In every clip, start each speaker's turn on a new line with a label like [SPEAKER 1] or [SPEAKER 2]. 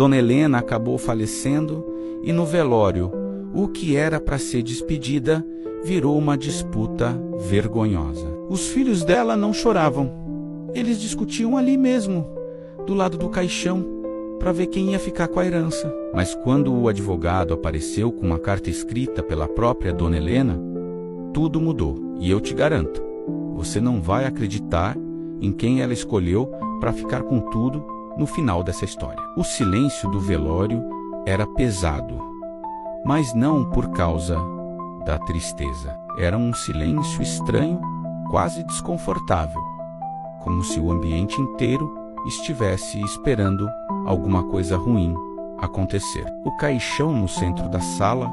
[SPEAKER 1] Dona Helena acabou falecendo e no velório, o que era para ser despedida virou uma disputa vergonhosa. Os filhos dela não choravam. Eles discutiam ali mesmo, do lado do caixão, para ver quem ia ficar com a herança. Mas quando o advogado apareceu com uma carta escrita pela própria Dona Helena, tudo mudou. E eu te garanto, você não vai acreditar em quem ela escolheu para ficar com tudo no final dessa história. O silêncio do velório era pesado, mas não por causa da tristeza. Era um silêncio estranho, quase desconfortável, como se o ambiente inteiro estivesse esperando alguma coisa ruim acontecer. O caixão no centro da sala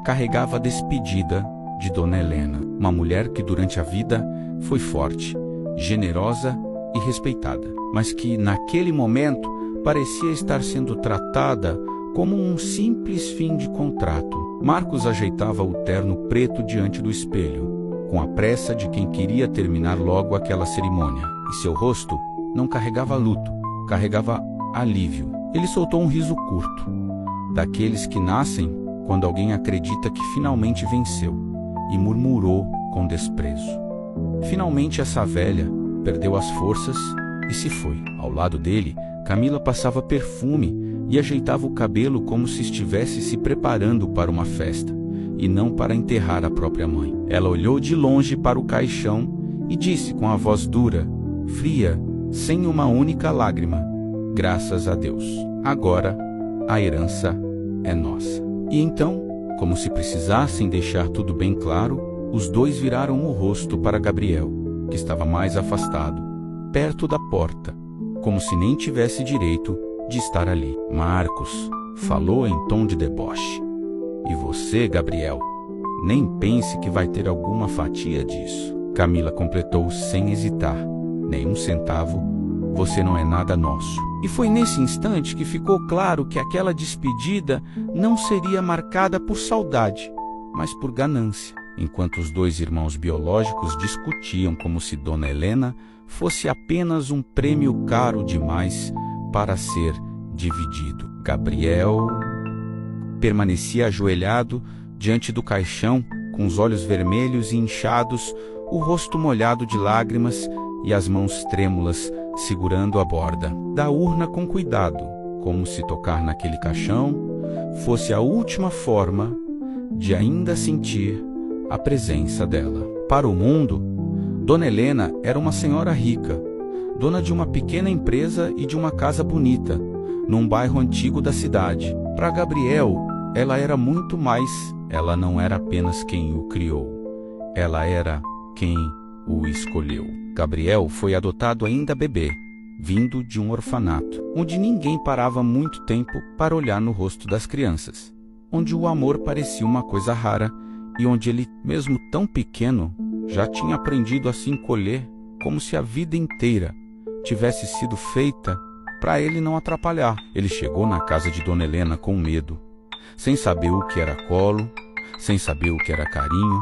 [SPEAKER 1] carregava a despedida de Dona Helena, uma mulher que durante a vida foi forte, generosa e respeitada, mas que naquele momento parecia estar sendo tratada como um simples fim de contrato. Marcos ajeitava o terno preto diante do espelho, com a pressa de quem queria terminar logo aquela cerimônia, e seu rosto não carregava luto, carregava alívio. Ele soltou um riso curto, daqueles que nascem quando alguém acredita que finalmente venceu, e murmurou com desprezo: finalmente essa velha perdeu as forças e se foi. Ao lado dele, Camila passava perfume e ajeitava o cabelo como se estivesse se preparando para uma festa, e não para enterrar a própria mãe. Ela olhou de longe para o caixão e disse com a voz dura, fria, sem uma única lágrima: graças a Deus, agora a herança é nossa. E então, como se precisassem deixar tudo bem claro, os dois viraram o rosto para Gabriel, que estava mais afastado, perto da porta, como se nem tivesse direito de estar ali. Marcos falou em tom de deboche: e você, Gabriel, nem pense que vai ter alguma fatia disso. Camila completou sem hesitar: nem um centavo, você não é nada nosso. E foi nesse instante que ficou claro que aquela despedida não seria marcada por saudade, mas por ganância. Enquanto os dois irmãos biológicos discutiam como se Dona Helena fosse apenas um prêmio caro demais para ser dividido, Gabriel permanecia ajoelhado diante do caixão, com os olhos vermelhos e inchados, o rosto molhado de lágrimas e as mãos trêmulas segurando a borda da urna com cuidado, como se tocar naquele caixão fosse a última forma de ainda sentir a presença dela. Para o mundo, Dona Helena era uma senhora rica, dona de uma pequena empresa e de uma casa bonita, num bairro antigo da cidade. Para Gabriel, ela era muito mais. Ela não era apenas quem o criou, ela era quem o escolheu. Gabriel foi adotado ainda bebê, vindo de um orfanato, onde ninguém parava muito tempo para olhar no rosto das crianças, onde o amor parecia uma coisa rara e onde ele, mesmo tão pequeno, já tinha aprendido a se encolher, como se a vida inteira tivesse sido feita para ele não atrapalhar. Ele chegou na casa de Dona Helena com medo, sem saber o que era colo, sem saber o que era carinho,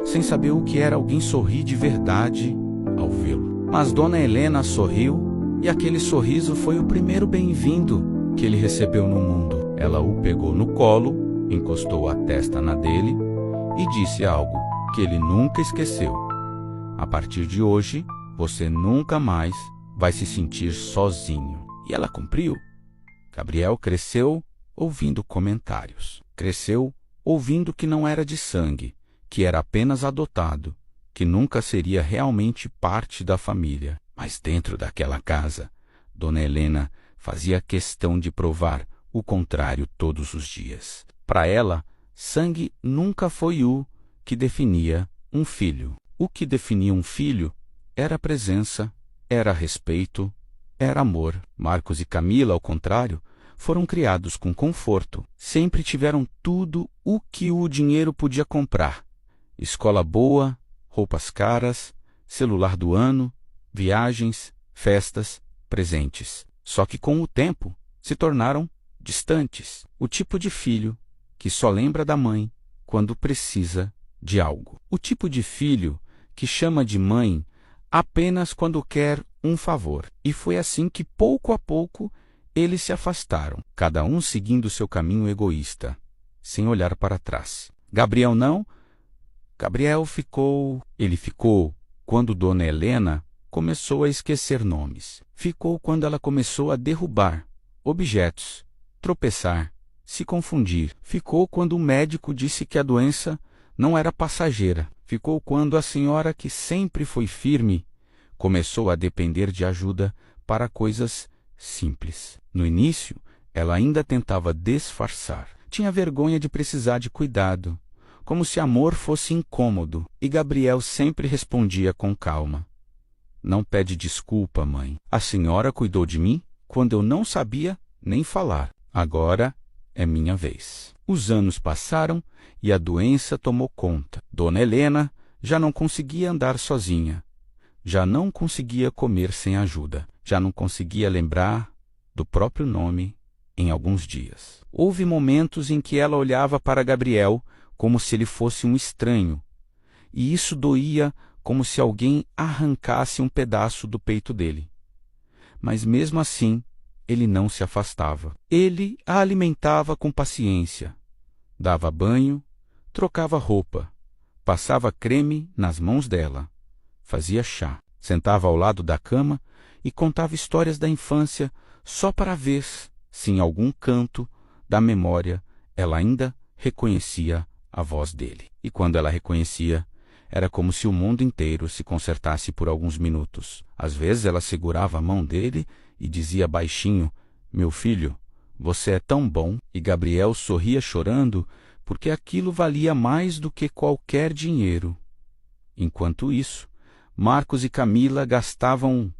[SPEAKER 1] sem saber o que era alguém sorrir de verdade ao vê-lo. Mas Dona Helena sorriu, e aquele sorriso foi o primeiro bem-vindo que ele recebeu no mundo. Ela o pegou no colo, encostou a testa na dele e disse algo que ele nunca esqueceu: a partir de hoje, você nunca mais vai se sentir sozinho. E ela cumpriu. Gabriel cresceu ouvindo comentários. Cresceu ouvindo que não era de sangue, que era apenas adotado, que nunca seria realmente parte da família. Mas dentro daquela casa, Dona Helena fazia questão de provar o contrário todos os dias. Para ela, sangue nunca foi o que definia um filho. O que definia um filho era presença, era respeito, era amor. Marcos e Camila, ao contrário, foram criados com conforto. Sempre tiveram tudo o que o dinheiro podia comprar: escola boa, roupas caras, celular do ano, viagens, festas, presentes. Só que com o tempo se tornaram distantes. O tipo de filho que só lembra da mãe quando precisa de algo. O tipo de filho que chama de mãe apenas quando quer um favor. E foi assim que, pouco a pouco, Eles se afastaram, cada um seguindo seu caminho egoísta, sem olhar para trás. Gabriel não. Gabriel ficou. Ele ficou quando Dona Helena começou a esquecer nomes. Ficou quando ela começou a derrubar objetos, tropeçar, se confundir. Ficou quando o médico disse que a doença não era passageira. Ficou quando a senhora, que sempre foi firme, começou a depender de ajuda para coisas simples. No início, ela ainda tentava disfarçar. Tinha vergonha de precisar de cuidado, como se amor fosse incômodo, e Gabriel sempre respondia com calma: "Não pede desculpa, mãe. A senhora cuidou de mim quando eu não sabia nem falar. Agora é minha vez." Os anos passaram e a doença tomou conta. Dona Helena já não conseguia andar sozinha. Já não conseguia comer sem ajuda. Já não conseguia lembrar do próprio nome em alguns dias. Houve momentos em que ela olhava para Gabriel como se ele fosse um estranho, e isso doía como se alguém arrancasse um pedaço do peito dele. Mas mesmo assim, ele não se afastava. Ele a alimentava com paciência, dava banho, trocava roupa, passava creme nas mãos dela, fazia chá, sentava ao lado da cama e contava histórias da infância só para ver se em algum canto da memória ela ainda reconhecia a voz dele. E quando ela reconhecia, era como se o mundo inteiro se consertasse por alguns minutos. Às vezes ela segurava a mão dele e dizia baixinho: "Meu filho, você é tão bom." E Gabriel sorria chorando, porque aquilo valia mais do que qualquer dinheiro. Enquanto isso, Marcos e Camila gastavam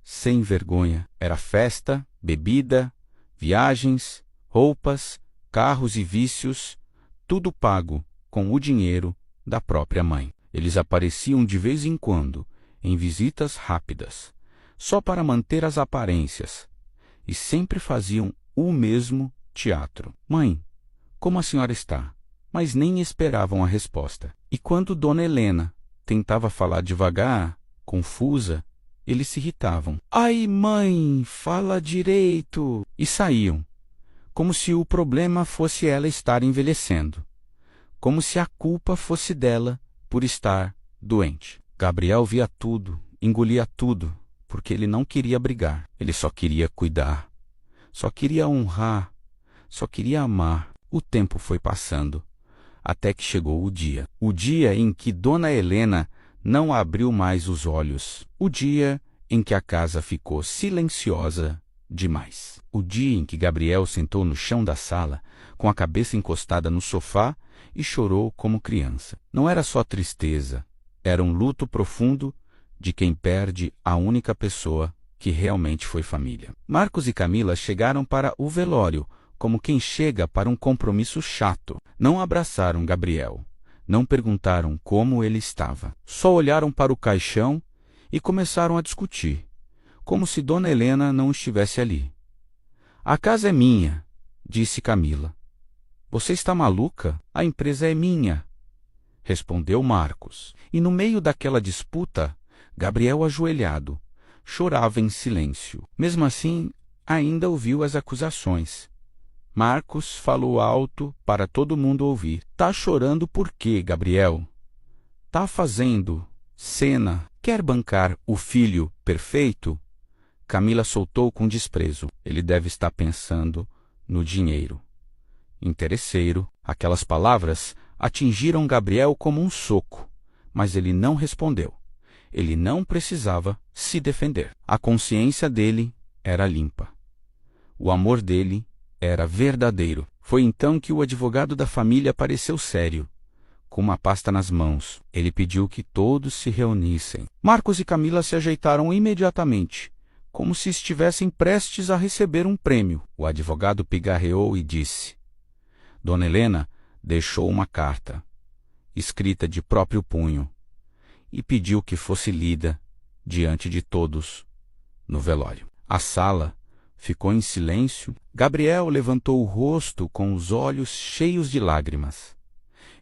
[SPEAKER 1] sem vergonha. Era festa, bebida, viagens, roupas, carros e vícios, tudo pago com o dinheiro da própria mãe. Eles apareciam de vez em quando, em visitas rápidas, só para manter as aparências, e sempre faziam o mesmo teatro. "Mãe, como a senhora está?" Mas nem esperavam a resposta. E quando Dona Helena tentava falar devagar, confusa, eles se irritavam. "Ai, mãe, fala direito!" E saíam, como se o problema fosse ela estar envelhecendo, como se a culpa fosse dela por estar doente. Gabriel via tudo, engolia tudo, porque ele não queria brigar. Ele só queria cuidar, só queria honrar, só queria amar. O tempo foi passando, até que chegou o dia em que Dona Helena não abriu mais os olhos, o dia em que a casa ficou silenciosa demais, o dia em que Gabriel sentou no chão da sala, com a cabeça encostada no sofá, e chorou como criança. Não era só tristeza, era um luto profundo de quem perde a única pessoa que realmente foi família. Marcos e Camila chegaram para o velório como quem chega para um compromisso chato. Não abraçaram Gabriel, não perguntaram como ele estava. Só olharam para o caixão e começaram a discutir, como se Dona Helena não estivesse ali. "A casa é minha", disse Camila. "Você está maluca? A empresa é minha", respondeu Marcos. E no meio daquela disputa, Gabriel, ajoelhado, chorava em silêncio. Mesmo assim, ainda ouviu as acusações. Marcos falou alto para todo mundo ouvir: "Tá chorando por quê, Gabriel? Tá fazendo cena? Quer bancar o filho perfeito?" Camila soltou com desprezo: "Ele deve estar pensando no dinheiro. Interesseiro." Aquelas palavras atingiram Gabriel como um soco, mas ele não respondeu. Ele não precisava se defender. A consciência dele era limpa. O amor dele era verdadeiro. Foi então que o advogado da família apareceu sério, com uma pasta nas mãos. Ele pediu que todos se reunissem. Marcos e Camila se ajeitaram imediatamente, como se estivessem prestes a receber um prêmio. O advogado pigarreou e disse: "Dona Helena deixou uma carta, escrita de próprio punho, e pediu que fosse lida diante de todos no velório." A sala ficou em silêncio. Gabriel levantou o rosto com os olhos cheios de lágrimas.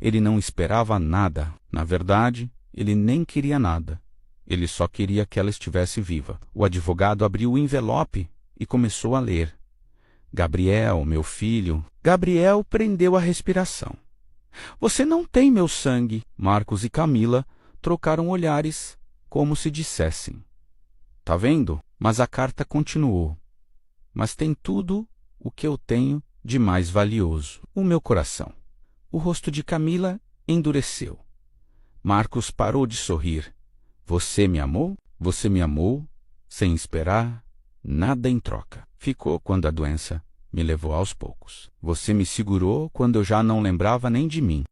[SPEAKER 1] Ele não esperava nada. Na verdade, ele nem queria nada. Ele só queria que ela estivesse viva. O advogado abriu o envelope e começou a ler. Gabriel, meu filho. Gabriel prendeu a respiração. Você não tem meu sangue. Marcos e Camila trocaram olhares, como se dissessem: Tá vendo? Mas a carta continuou. Mas tem tudo o que eu tenho de mais valioso: o meu coração. O rosto de Camila endureceu. Marcos parou de sorrir. Você me amou? Você me amou sem esperar nada em troca. Ficou quando a doença me levou aos poucos. Você me segurou quando eu já não lembrava nem de mim.